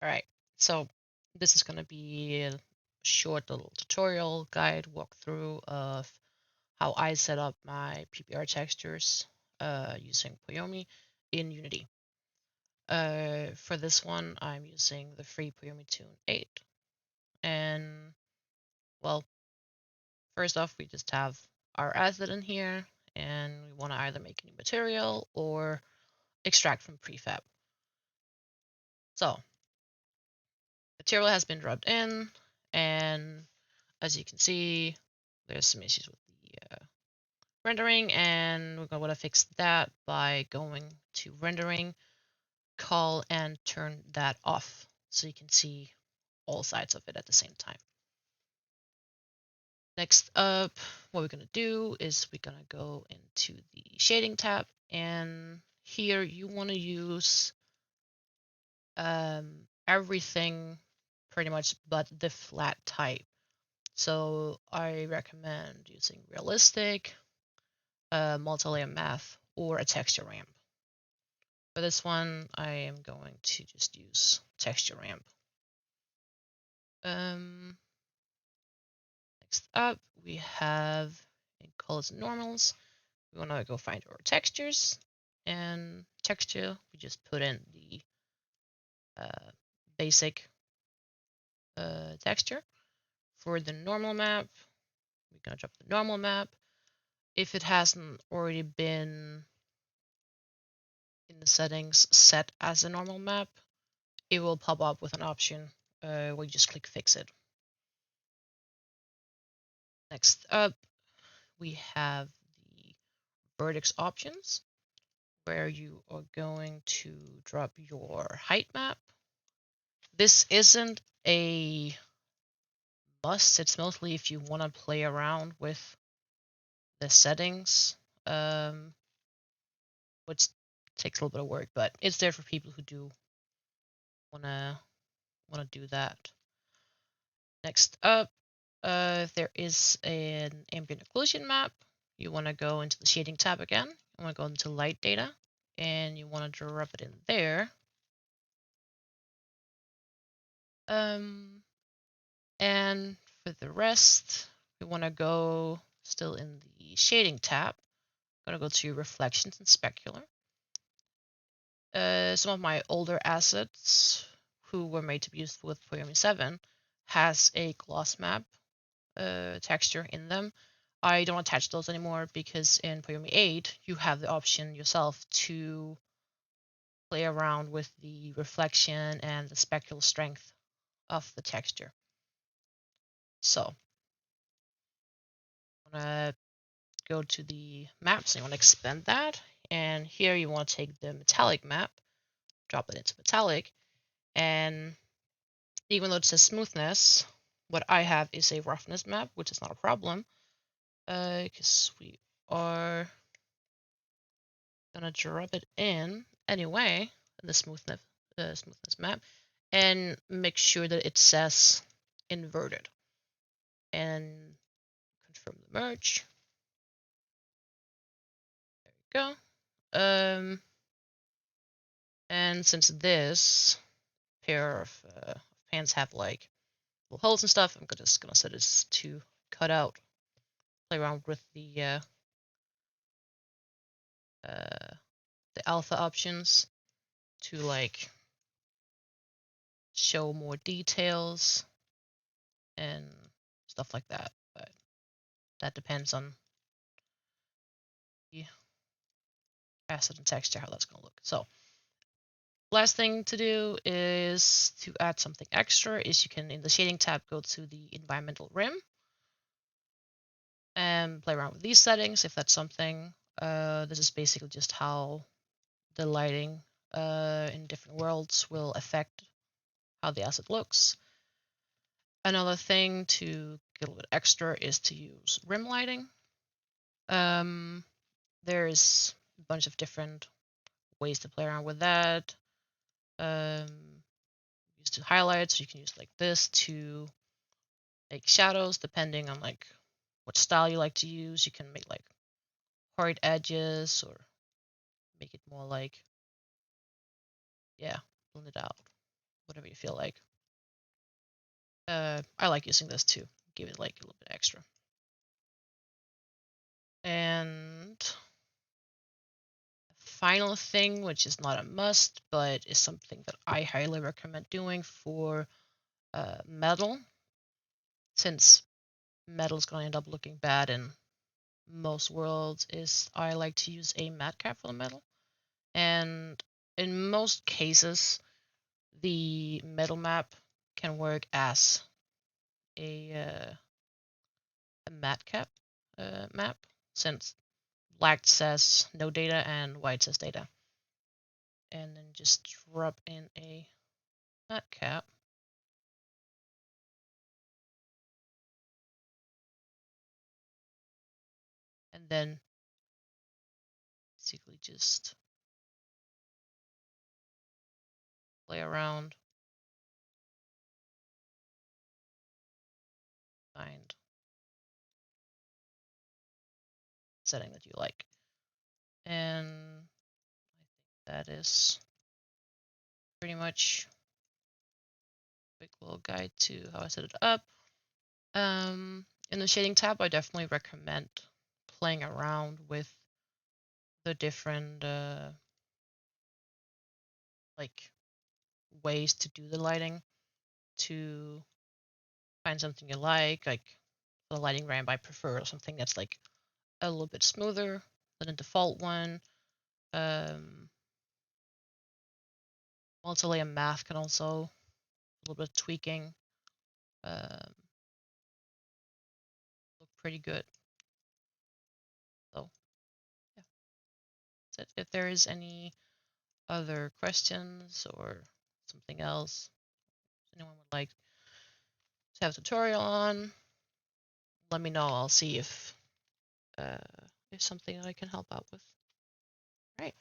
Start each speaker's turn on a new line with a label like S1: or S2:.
S1: All right, so this is going to be a short little tutorial guide walkthrough of how I set up my PBR textures using Poi8 in Unity. For this one, I'm using the free Poi8 Tune 8. And, well, first off, we just have our asset in here, and we want to either make a new material or extract from prefab. So, material has been dropped in, and as you can see, there's some issues with the rendering, and we're going to fix that by going to rendering, call, and turn that off so you can see all sides of it at the same time. Next up, what we're going to do is we're going to go into the shading tab, and here you want to use everything pretty much but the flat type. So I recommend using realistic, multi-layer math, or a texture ramp. For this one, I am going to just use texture ramp. Next up, we have in colors and normals. We want to go find our textures, and texture, we just put in the basic texture. For the normal map, we're going to drop the normal map. If it hasn't already been in the settings set as a normal map, it will pop up with an option where you just click fix it. Next up, we have the vertex options, where you are going to drop your height map. This isn't a must. It's mostly if you want to play around with the settings, which takes a little bit of work, but it's there for people who do wanna do that. Next up, there is an ambient occlusion map. You want to go into the shading tab again. You want to go into light data, and you want to drop it in there. And for the rest, we want to go still in the shading tab. I'm going to go to reflections and specular. Some of my older assets who were made to be used with Poi8 7 has a gloss map texture in them. I don't attach those anymore because in Poi8 8 you have the option yourself to play around with the reflection and the specular strength of the texture. So I'm gonna go to the map, so you want to expand that, and here you want to take the metallic map, drop it into metallic, and even though it says smoothness, what I have is a roughness map, which is not a problem, because we are gonna drop it in anyway, the smoothness map, and make sure that it says inverted, and confirm the merge. There we go. And since this pair of pans have like little holes and stuff, I'm just gonna set this to cut out, play around with the alpha options to like show more details and stuff like that. But that depends on the asset and texture, how that's gonna look. So last thing to do is to add something extra is you can, in the shading tab, go to the environmental rim and play around with these settings if that's something. This is basically just how the lighting in different worlds will affect how the asset looks. Another thing to get a little bit extra is to use rim lighting. There's a bunch of different ways to play around with that. Use to highlights, you can use like this to make shadows depending on like what style you like to use. You can make like hard edges or make it more like, yeah, blend it out. whatever you feel like. I like using this to give it like a little bit extra. And final thing, which is not a must, but is something that I highly recommend doing for metal, since metal is going to end up looking bad in most worlds, is I like to use a matte cap for the metal. And in most cases, the metal map can work as a matte cap map, since black says no data and white says data. And then just drop in a matte cap. And then basically just play around, find setting that you like. And I think that is pretty much a quick little guide to how I set it up. In the shading tab, I definitely recommend playing around with the different like ways to do the lighting to find something you like the lighting ramp I prefer something that's like a little bit smoother than the default one. Multi-layer math can also a little bit of tweaking look pretty good. So yeah, that's it. If there is any other questions or something else anyone would like to have a tutorial on, let me know. I'll see if there's something that I can help out with. All right.